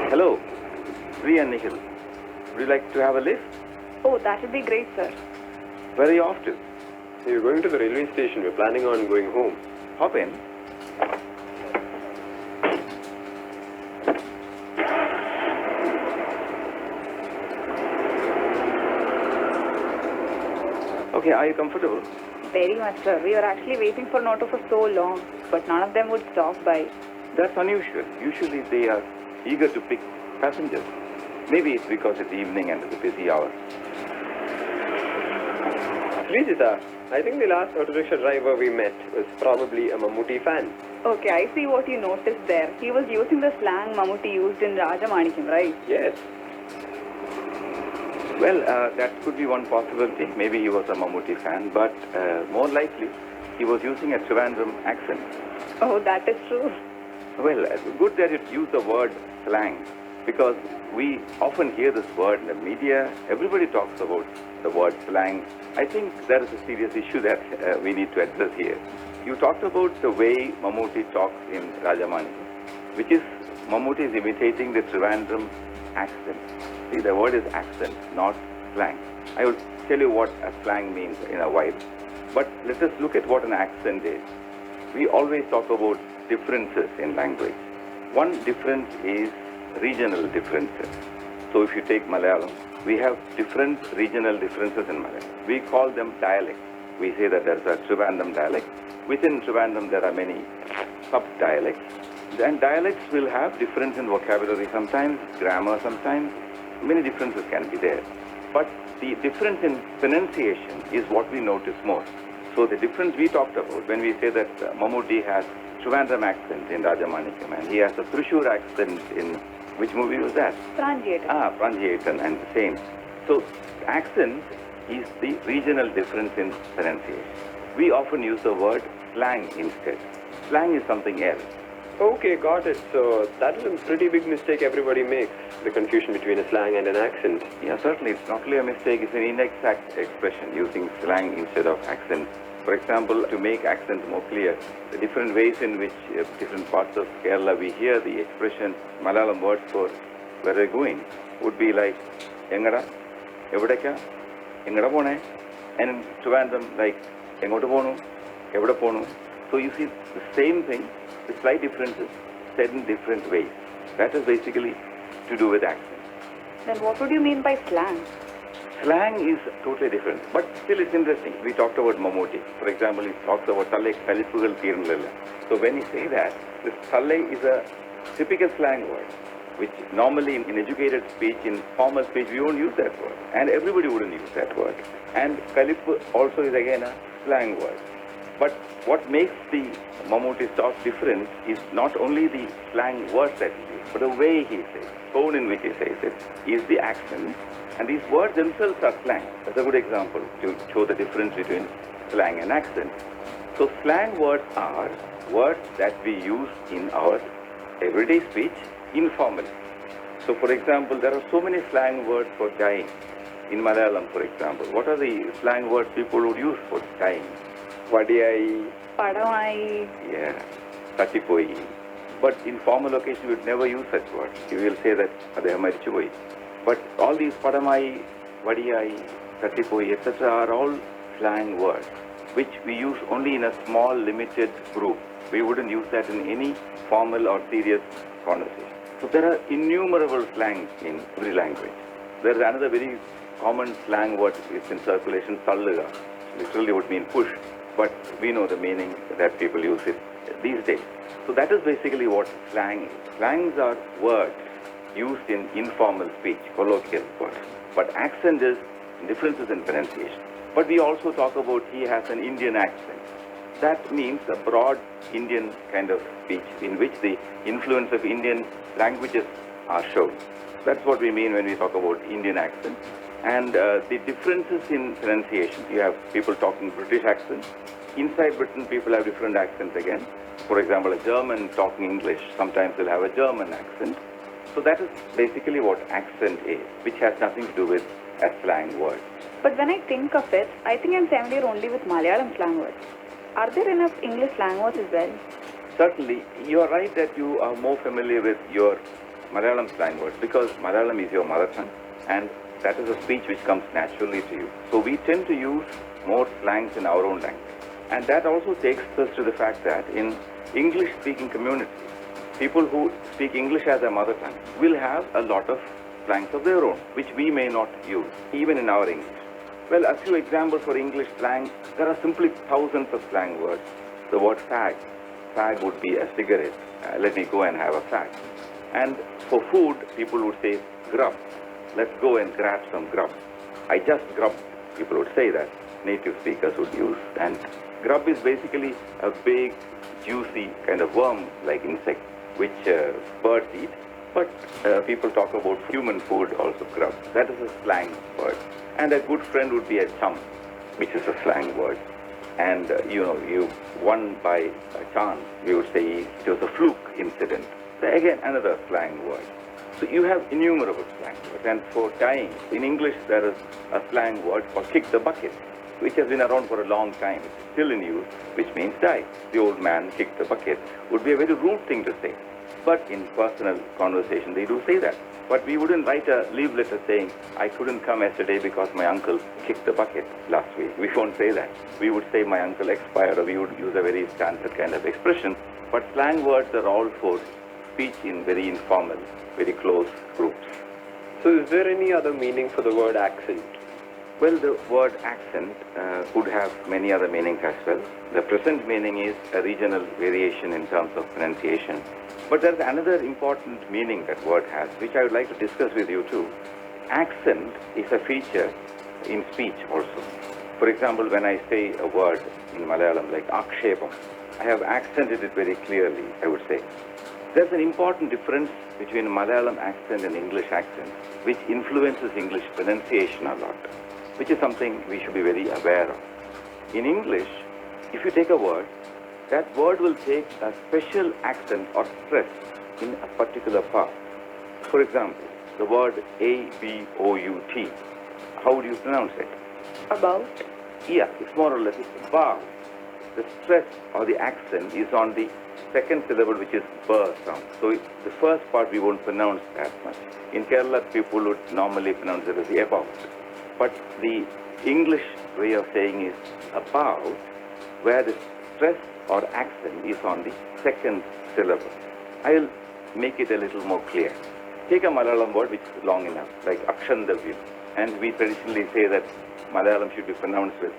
Hello, Sri and Nikhil. Would you like to have a lift? Oh, that would be great, sir. Very often. So you're going to the railway station. We're planning on going home. Hop in. Okay, are you comfortable? Very much, sir. We were actually waiting for an auto for so long, but none of them would stop by. That's unusual. Usually they are eager to pick passengers. Maybe it's because it's evening and it's a busy hour. Sreejitha, I think the last auto rickshaw driver we met was probably a Mammootty fan. Okay, I see what you noticed there. He was using the slang Mammootty used in Rajamanikyam, right? Yes. Well, that could be one possibility. Maybe he was a Mammootty fan, but more likely he was using a Trivandrum accent. Oh, that is true. Well, good that you use the word slang, because we often hear this word in the media. Everybody talks about the word slang. I think there is a serious issue that we need to address here. You talked about the way Mammootty talks in Rajamanikyam, which is Mammootty is imitating the Trivandrum accent. See, the word is accent, not slang. I will tell you what a slang means in a while. But let us look at what an accent is. We always talk about differences in language. One difference is regional differences. So if you take Malayalam, we have different regional differences in Malayalam. We call them dialects. We say that there's a Trivandrum dialect. Within Trivandrum, there are many sub-dialects. And dialects will have difference in vocabulary sometimes, grammar sometimes. Many differences can be there. But the difference in pronunciation is what we notice most. So the difference we talked about when we say that Mammootty has Trivandrum accent in Rajamanikyam and he has a Thrissur accent in, which movie was that? Pranjiyatan. Pranjiyatan and the same. So accent is the regional difference in pronunciation. We often use the word slang instead. Slang is something else. Okay, got it. So that is a pretty big mistake everybody makes, the confusion between a slang and an accent. Yeah, certainly. It's not only a mistake, it's an inexact expression, using slang instead of accent. For example, to make accent more clear, the different ways in which different parts of Kerala we hear the expression, Malayalam words for where they're going, would be like, Engada, Evadeka, Engada Pone, and in Trivandrum, like, Engoda Ponu, Evada Ponu. So you see the same thing, with slight differences, said in different ways. That is basically to do with accent. Then what would you mean by slang? Slang is totally different, but still it's interesting. We talked about Mammootty. For example, he talks about Thalle Kalippugal Thirnilla. So when you say that, this Thalle is a typical slang word, which normally in educated speech, in formal speech, we won't use that word. And everybody wouldn't use that word. And Kalippu also is again a slang word. But what makes the Mammootty talk different is not only the slang words that he uses, but the way he says it, tone in which he says it, is the accent. And these words themselves are slang. That's a good example to show the difference between slang and accent. So slang words are words that we use in our everyday speech informally. So for example, there are so many slang words for dying. In Malayalam, for example, what are the slang words people would use for dying? Vadiyai. Padamai. Yeah, Tatipoi. But in formal occasion, we would never use such words. You will say that Adeham Marichupoi. But all these Padamai, Vadiyai, Tatipoi, etc. are all slang words, which we use only in a small, limited group. We wouldn't use that in any formal or serious conversation. So there are innumerable slangs in every language. There is another very common slang word is in circulation, Salluga. Literally would mean push. But we know the meaning that people use it these days. So that is basically what slang is. Slangs are words used in informal speech, colloquial words. But accent is differences in pronunciation. But we also talk about he has an Indian accent. That means a broad Indian kind of speech in which the influence of Indian languages are shown. That's what we mean when we talk about Indian accent. And the differences in pronunciation, you have people talking British accent. Inside Britain, people have different accents again. For example, a German talking English, sometimes they'll have a German accent. So that is basically what accent is, which has nothing to do with a slang word. But when I think of it, I think I'm familiar only with Malayalam slang words. Are there enough English slang words as well? Certainly, you are right that you are more familiar with your Malayalam slang words because Malayalam is your mother tongue and that is a speech which comes naturally to you. So we tend to use more slangs in our own language. And that also takes us to the fact that in English-speaking communities, people who speak English as their mother tongue will have a lot of slangs of their own, which we may not use, even in our English. Well, a few examples for English slang. There are simply thousands of slang words. The word fag. Fag would be a cigarette. Let me go and have a fag. And for food, people would say grub. Let's go and grab some grub. I just grubbed. People would say that. Native speakers would use. And grub is basically a big, juicy kind of worm-like insect, which birds eat. But people talk about human food also, grub. That is a slang word. And a good friend would be a chum, which is a slang word. And you won by a chance. We would say it was a fluke incident. So again, another slang word. So you have innumerable slang words. And for tying, in English there is a slang word for kick the bucket, which has been around for a long time. It's still in use, which means die. The old man kicked the bucket would be a very rude thing to say. But in personal conversation, they do say that. But we wouldn't write a leave letter saying, I couldn't come yesterday because my uncle kicked the bucket last week. We won't say that. We would say my uncle expired, or we would use a very standard kind of expression. But slang words are all for speech in very informal, very close groups. So is there any other meaning for the word accent? Well, the word accent could have many other meanings as well. The present meaning is a regional variation in terms of pronunciation. But there's another important meaning that word has, which I would like to discuss with you too. Accent is a feature in speech also. For example, when I say a word in Malayalam like akshepam, I have accented it very clearly, I would say. There's an important difference between Malayalam accent and English accent, which influences English pronunciation a lot, which is something we should be very aware of. In English, if you take a word, that word will take a special accent or stress in a particular part. For example, the word A-B-O-U-T. How would you pronounce it? About. Yeah, it's more or less about. The stress or the accent is on the second syllable, which is B sound. So the first part we won't pronounce that much. In Kerala, people would normally pronounce it as the about. But the English way of saying is about, where the stress or accent is on the second syllable. I'll make it a little more clear. Take a Malayalam word which is long enough, like Akshandavyam. And we traditionally say that Malayalam should be pronounced with,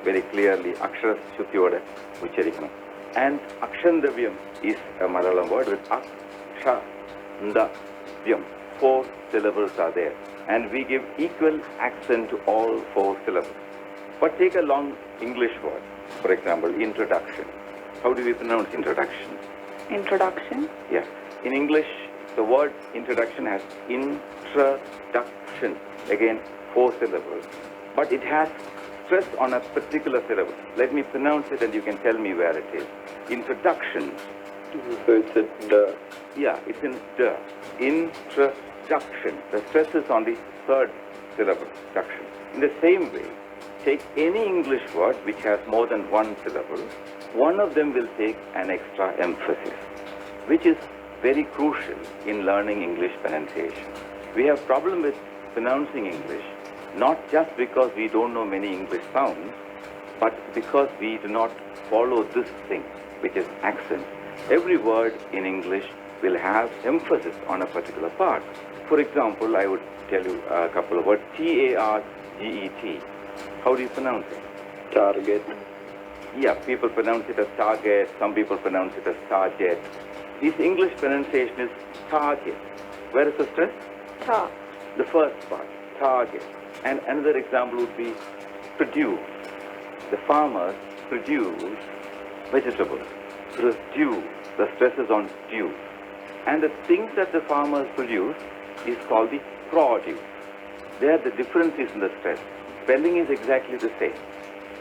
very clearly, Akshara Shuddhiyoda Ucharikkanam. And Akshandavyam is a Malayalam word with Akshandavyam. 4 syllables are there. And we give equal accent to all 4 syllables. But take a long English word. For example, introduction. How do we pronounce introduction? Introduction. Yeah. In English, the word introduction has introduction. Again, 4 syllables. But it has stress on a particular syllable. Let me pronounce it and you can tell me where it is. Introduction. So it's a the. Yeah, it's in the. Introduction. The stress is on the 3rd syllable. Duction. In the same way, take any English word which has more than 1 syllable, one of them will take an extra emphasis, which is very crucial in learning English pronunciation. We have problem with pronouncing English, not just because we don't know many English sounds, but because we do not follow this thing, which is accent. Every word in English will have emphasis on a particular part. For example, I would tell you a couple of words. T-A-R-G-E-T. How do you pronounce it? Target. Yeah, people pronounce it as target, some people pronounce it as target. This English pronunciation is target. Where is the stress? Ta. The first part, target. And another example would be produce. The farmers produce vegetables. Produce. The stress is on due. And the things that the farmers produce is called the produce. There the difference is in the stress. Spelling is exactly the same.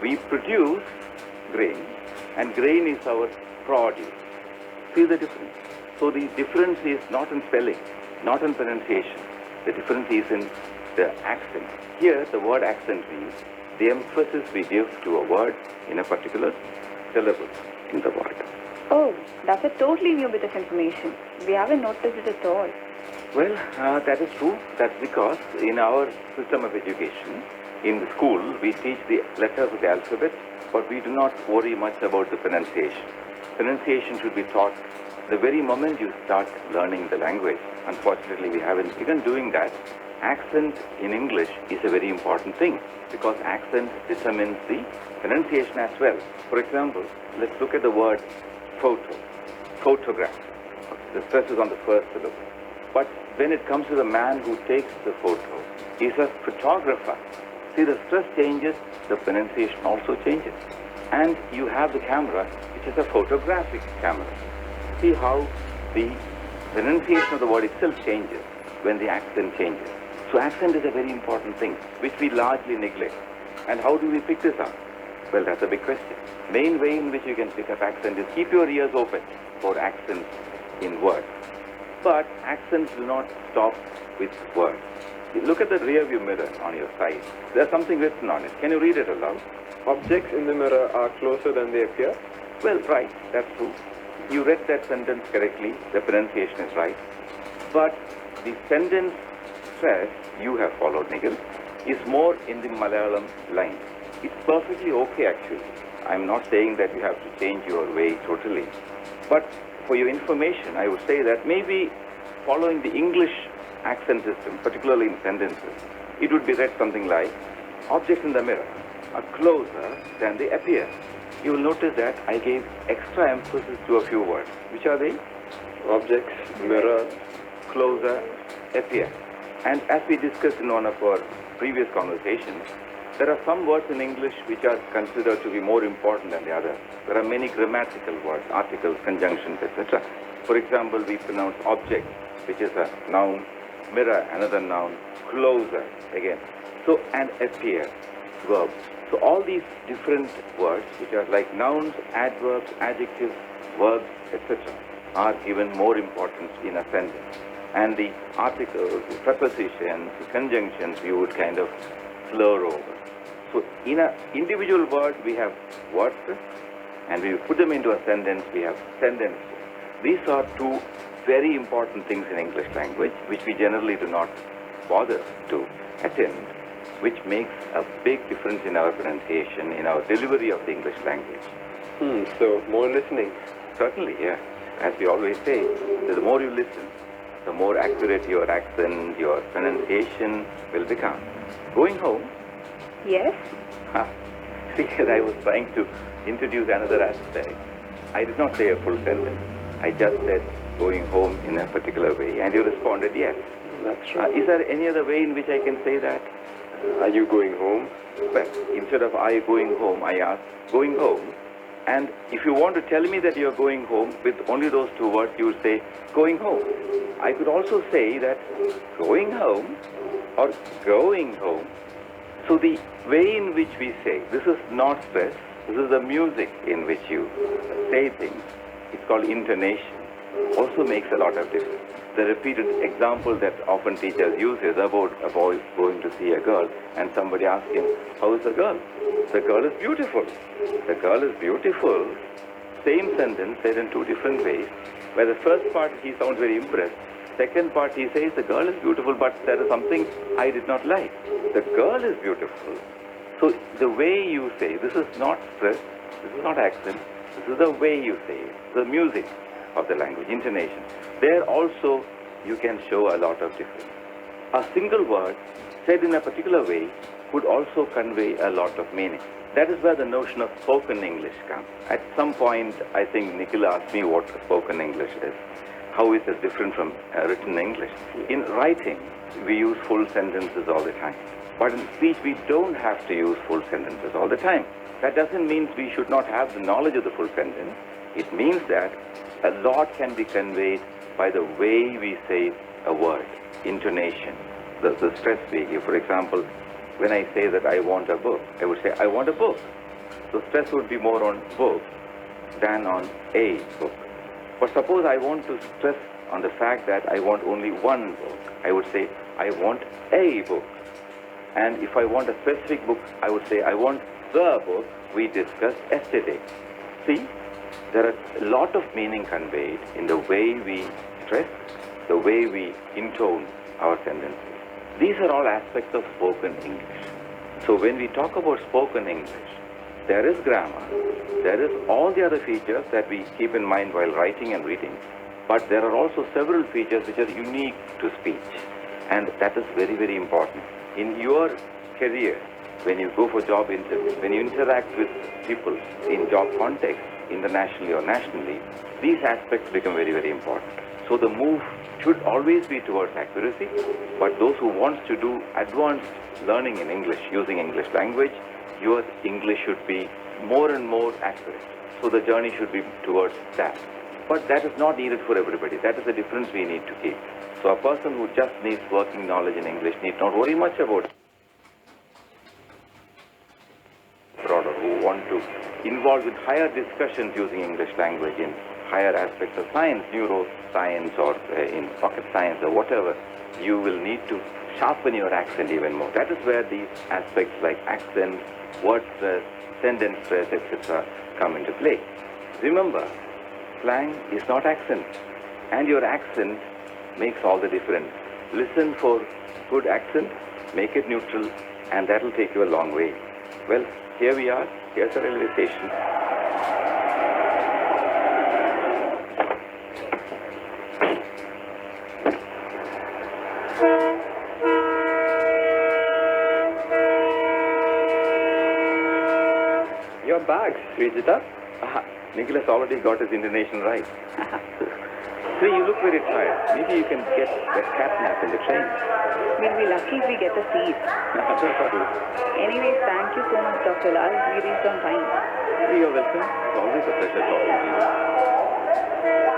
We produce grain, and grain is our produce. See the difference? So the difference is not in spelling, not in pronunciation. The difference is in the accent. Here, the word accent means the emphasis we give to a word in a particular syllable in the word. Oh, that's a totally new bit of information. We haven't noticed it at all. Well, that is true. That's because in our system of education, in the school, we teach the letters of the alphabet, but we do not worry much about the pronunciation. Pronunciation should be taught the very moment you start learning the language. Unfortunately, we haven't begun doing that. Accent in English is a very important thing because accent determines the pronunciation as well. For example, let's look at the word photo, photograph. The stress is on the first syllable. But when it comes to the man who takes the photo, he's a photographer. See, the stress changes, the pronunciation also changes. And you have the camera, which is a photographic camera. See how the pronunciation of the word itself changes when the accent changes. So accent is a very important thing, which we largely neglect. And how do we pick this up? Well, that's a big question. Main way in which you can pick up accent is keep your ears open for accents in words. But accents do not stop with words. Look at the rear view mirror on your side. There's something written on it. Can you read it aloud? Objects in the mirror are closer than they appear. Well, right, that's true. You read that sentence correctly. The pronunciation is right. But the sentence stress you have followed, Nikhil, is more in the Malayalam line. It's perfectly okay, actually. I'm not saying that you have to change your way totally. But for your information, I would say that maybe following the English accent system, particularly in sentences, it would be read something like, objects in the mirror are closer than they appear. You will notice that I gave extra emphasis to a few words. Which are they? Objects, mirror, closer, appear. And as we discussed in one of our previous conversations, there are some words in English which are considered to be more important than the others. There are many grammatical words, articles, conjunctions, etc. For example, we pronounce object, which is a noun, mirror, another noun, closer, again. So, and appear, verb. So all these different words, which are like nouns, adverbs, adjectives, verbs, etc., are given more importance in a sentence. And the articles, the prepositions, the conjunctions, you would kind of slur over. So in an individual word, we have word stress, and we put them into a sentence, we have sentence stress. These are two very important things in English language, which we generally do not bother to attend, which makes a big difference in our pronunciation, in our delivery of the English language. So more listening. Certainly, yeah. As we always say, the more you listen, the more accurate your accent, your pronunciation will become. Going home? Yes? See, I was trying to introduce another aspect. I did not say a full sentence. I just said going home in a particular way, and you responded yes. That's right. Is there any other way in which I can say that? Are you going home? Well, instead of I going home, I ask going home. And if you want to tell me that you're going home with only those two words, you would say going home. I could also say that going home or going home. So the way in which we say, this is not stress, this is the music in which you say things. It's called intonation. Also makes a lot of difference. The repeated example that often teachers use is about a boy going to see a girl and somebody asks him, how is the girl? The girl is beautiful. The girl is beautiful. Same sentence said in two different ways, where the first part he sounds very impressed. Second part he says, the girl is beautiful, but there is something I did not like. The girl is beautiful. So the way you say, this is not stress, this is not accent, this is the way you say it, the music of the language, intonation. There also you can show a lot of difference. A single word said in a particular way could also convey a lot of meaning. That is where the notion of spoken English comes. At some point, I think Nikhil asked me what spoken English is. How is it different from written English? In writing, we use full sentences all the time. But in speech, we don't have to use full sentences all the time. That doesn't mean we should not have the knowledge of the full sentence. It means that a lot can be conveyed by the way we say a word, intonation, the stress we give. For example, when I say that I want a book, I would say, I want a book. So stress would be more on book than on a book. But suppose I want to stress on the fact that I want only one book, I would say, I want a book. And if I want a specific book, I would say, I want the book we discussed yesterday. See? there are a lot of meaning conveyed in the way we stress, the way we intone our sentences. These are all aspects of spoken English. So when we talk about spoken English, there is grammar, there is all the other features that we keep in mind while writing and reading, but there are also several features which are unique to speech, and that is very, very important. In your career, when you go for job interviews, when you interact with people in job context, internationally or nationally, these aspects become very, very important. So the move should always be towards accuracy, but those who want to do advanced learning in English, using English language, your English should be more and more accurate. So the journey should be towards that. But that is not needed for everybody. That is the difference we need to keep. So a person who just needs working knowledge in English need not worry much about it. Or who want to involve with higher discussions using English language in higher aspects of science, neuroscience or in pocket science or whatever, you will need to sharpen your accent even more. That is where these aspects like accent, word stress, sentence stress, etc. come into play. Remember, slang is not accent, and your accent makes all the difference. Listen for good accent, make it neutral, and that will take you a long way. Well, here we are. Here's the railway station. Your bags, Sreejitha. Nikhil has already got his intonation right. See, you look very tired. Maybe you can get a cat nap in the train. We'll be lucky if we get a seat. Anyways, thank you so much, Dr. Lal. We reached on time. You're welcome. It's always a pleasure talking to you.